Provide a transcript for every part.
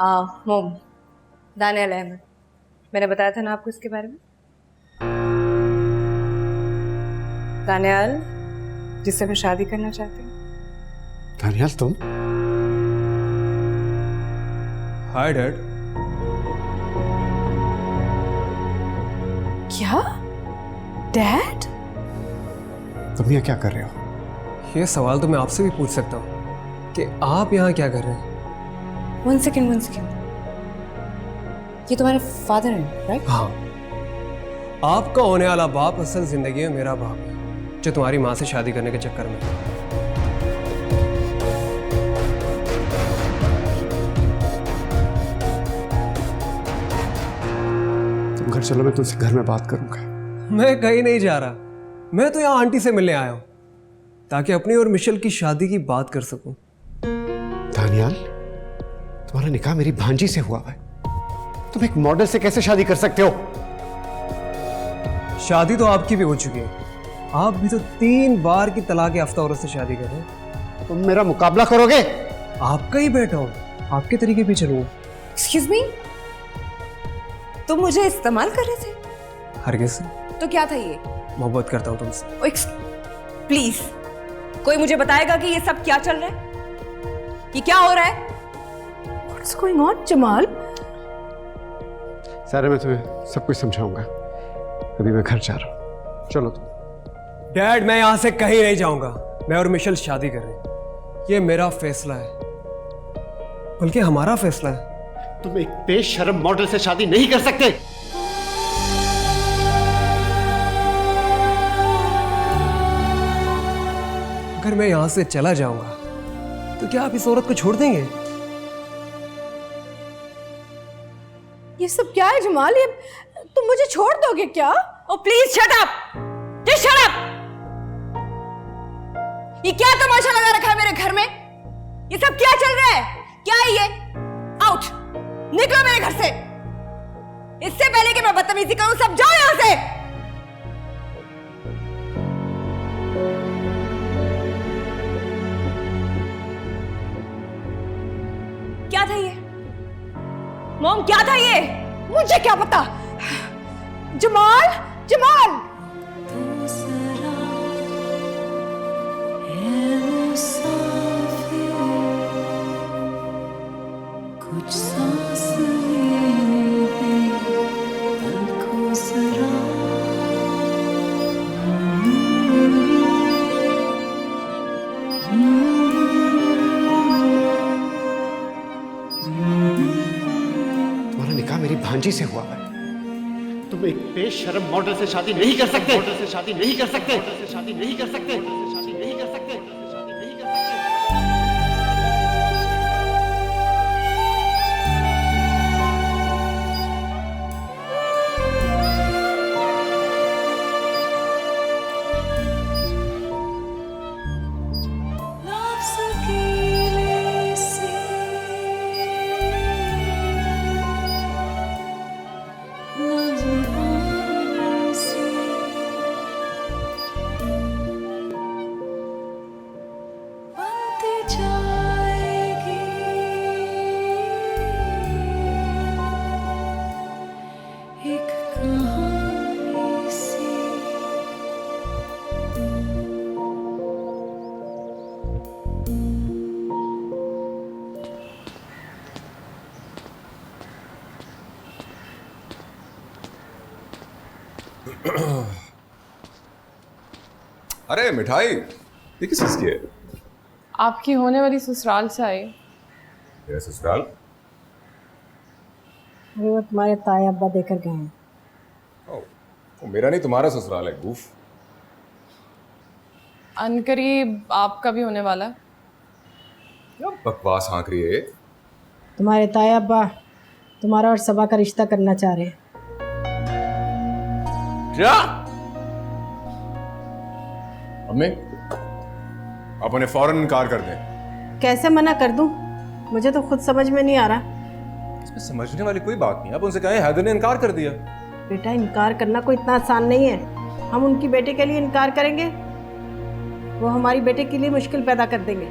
मोम, दानियाल अहमद, मैंने बताया था ना आपको इसके बारे में। दानियाल जिससे मैं शादी करना चाहती हूँ। दानियाल तुम? Hi dad. क्या? डैड? तुम यहाँ क्या कर रहे हो? ये सवाल तो मैं आपसे भी पूछ सकता हूँ कि आप यहाँ क्या कर रहे हैं? One second. ये तुम्हारे फादर हैं, राइट? हाँ, आपका होने वाला बाप असल जिंदगी में मेरा बाप है, जो तुम्हारी माँ से शादी करने के चक्कर में। तुम घर चलो, मैं तुमसे घर में बात करूंगा। मैं कहीं नहीं जा रहा, मैं तो यहाँ आंटी से मिलने आया हूँ ताकि अपनी और मिशेल की शादी की बात कर सकूं। दानियाल, तुम्हारा निकाह मेरी भांजी से हुआ है, तुम एक मॉडल से कैसे शादी कर सकते हो? शादी तो आपकी भी हो चुकी है, आप भी तो 3 बार की तलाक याफ्ता औरत से शादी कर रहे हैं। तुम मेरा मुकाबला करोगे? आपका ही बेटा हूं, आपके तरीके पे चलूंगा। एक्सक्यूज मी, तुम मुझे इस्तेमाल कर रहे थे? हरगिज़ से। तो क्या था ये? मोहब्बत करता हूं तुमसे। प्लीज, कोई मुझे बताएगा कि ये सब क्या चल रहा है? ये क्या हो रहा है? What's going on, Jamal? सारे मैं तुम्हें सब कुछ समझाऊंगा, अभी मैं घर जा रहा हूं, चलो तुम। डैड, मैं यहां से कहीं नहीं जाऊंगा। मैं और मिशेल शादी कर रहे हैं, ये मेरा फैसला है, बल्कि हमारा फैसला है। तुम एक बेशर्म मॉडल से शादी नहीं कर सकते। अगर मैं यहां से चला जाऊंगा तो क्या आप इस औरत को छोड़ देंगे? ये सब क्या है जमाल? ये तुम मुझे छोड़ दोगे क्या? Oh please shut up, just shut up. ये क्या तमाशा लगा रखा है मेरे घर में? ये सब क्या चल रहा है? क्या है ये? आउट, निकलो मेरे घर से। इससे पहले कि मैं बदतमीजी करूं, सब जाओ यहां से। क्या था ये? मॉम, क्या था ये? मुझे क्या पता? जमाल, जमाल! तुम्हारा निकाह मेरी भांजी से हुआ है, तुम एक बेशर्म मॉडल से शादी नहीं कर सकते। मॉडल से शादी नहीं कर सकते। मॉडल से शादी नहीं कर सकते। मॉडल से शादी नहीं कर सकते। मॉडल से शादी नहीं कर सकते। अरे मिठाई, ये किस चीज की है? आपकी होने वाली ससुराल से आई। मेरा ससुराल? अरे वो तुम्हारे ताए अब्बा देकर गए हैं। वो मेरा नहीं, तुम्हारा ससुराल है गूफ। अनकरीब आपका भी होने वाला है। क्या बकवास हाँक रही है? तुम्हारे ताए अब्बा तुम्हारा और सबा का रिश्ता करना चाह रहे हैं। क्या? अम्मी, आप उन्हें फौरन इनकार कर दें। कैसे मना कर दूं? मुझे तो खुद समझ में नहीं आ रहा। इसमें समझने वाली कोई बात नहीं। आप उनसे कहें हैदर ने इनकार कर दिया। बेटा, इनकार करना कोई इतना आसान नहीं है। हम उनकी बेटे के लिए इनकार करेंगे, वो हमारी बेटे के लिए मुश्किल पैदा कर देंगे।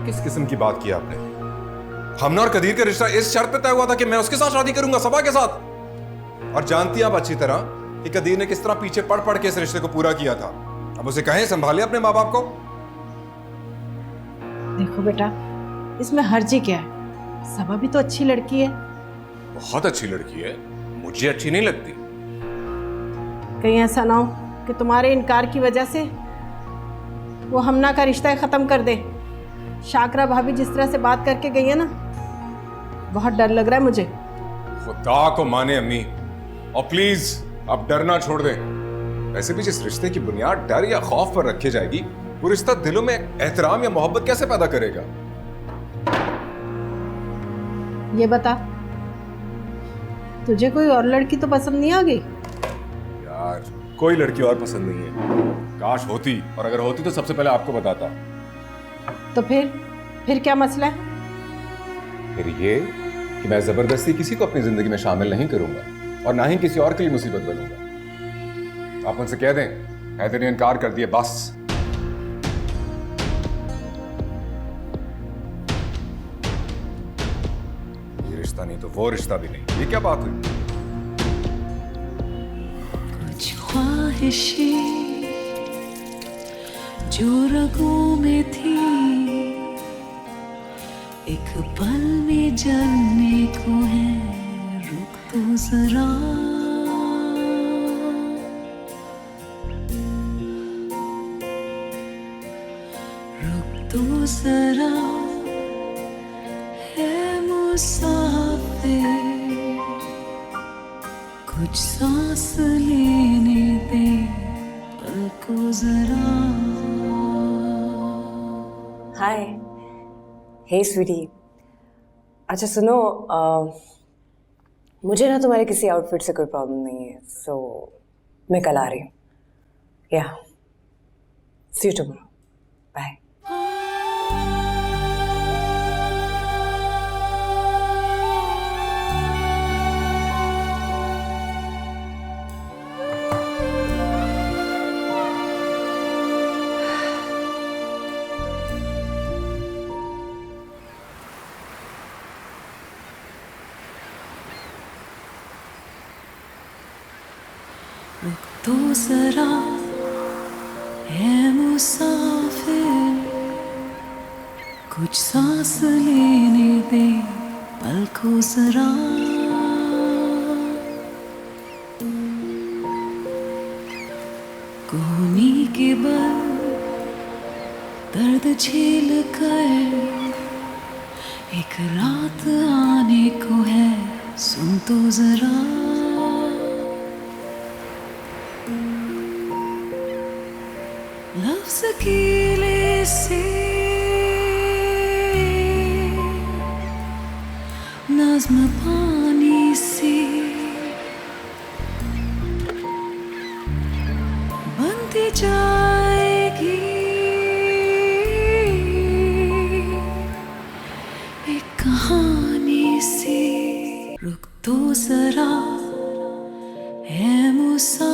किस किस्म की बात की आपने? हमने और कदीर का रिश्ता इस शर्त पे तय हुआ था कि मैं उसके साथ शादी करूंगा, सबा के साथ। और जानती हैं आप अच्छी तरह कि कदीर ने किस तरह पीछे पड़ पड़ के इस रिश्ते को पूरा किया था। अब उसे कहें संभाले अपने माँ बाप को। देखो बेटा, इसमें हर्जी क्या है? सबा भी तो अच्छी लड़की है। बहुत अच्छी लड़की है, मुझे अच्छी नहीं लगती। कहीं ऐसा ना हो कि तुम्हारे इनकार की वजह से वो हमना का रिश्ता ख़त्म कर दे। शाकरा भाभी जिस तरह से बात करके गई है ना, बहुत डर लग रहा है मुझे। खुदा को माने अम्मी, और प्लीज आप डरना छोड़ दें। वैसे भी जिस रिश्ते की बुनियाद डर या खौफ पर रखी जाएगी, वो रिश्ता दिलों में एहतराम या मोहब्बत कैसे पैदा करेगा? ये बता, तुझे कोई और लड़की तो पसंद नहीं आ गई? यार कोई लड़की और पसंद नहीं है। काश होती, और अगर होती तो सबसे पहले आपको बताता। तो फिर क्या मसला है? फिर ये कि मैं जबरदस्ती किसी को अपनी जिंदगी में शामिल नहीं करूंगा, और ना ही किसी और के लिए मुसीबत बनूंगा। आप उनसे कह दें हैदर ने इनकार कर दिया, बस। ये रिश्ता नहीं तो वो रिश्ता भी नहीं। ये क्या बात हुई? कुछ ख्वाहिशें जो रगों में थी, एक पल में जलने को है, रुक तो जरा। रुक तो जरा, है मुसाफिर, कुछ सांस लेने दे पल को जरा। हाय, हे स्वीटी। अच्छा सुनो, मुझे ना तुम्हारे किसी आउटफिट से कोई प्रॉब्लम नहीं है, सो मैं कल आ रही हूँ। या सी यू टुमारो, बाय। रुक तो जरा, है मुसाफिर, कुछ सांस लेने दे पल को जरा। कोहनी के बल दर्द झेल कर एक रात आने को है, सुन तो जरा। लफ्ज़ कीले से नज़्म पानी से बनती जाएगी एक कहानी सी। रुक तो जरा, है मुसा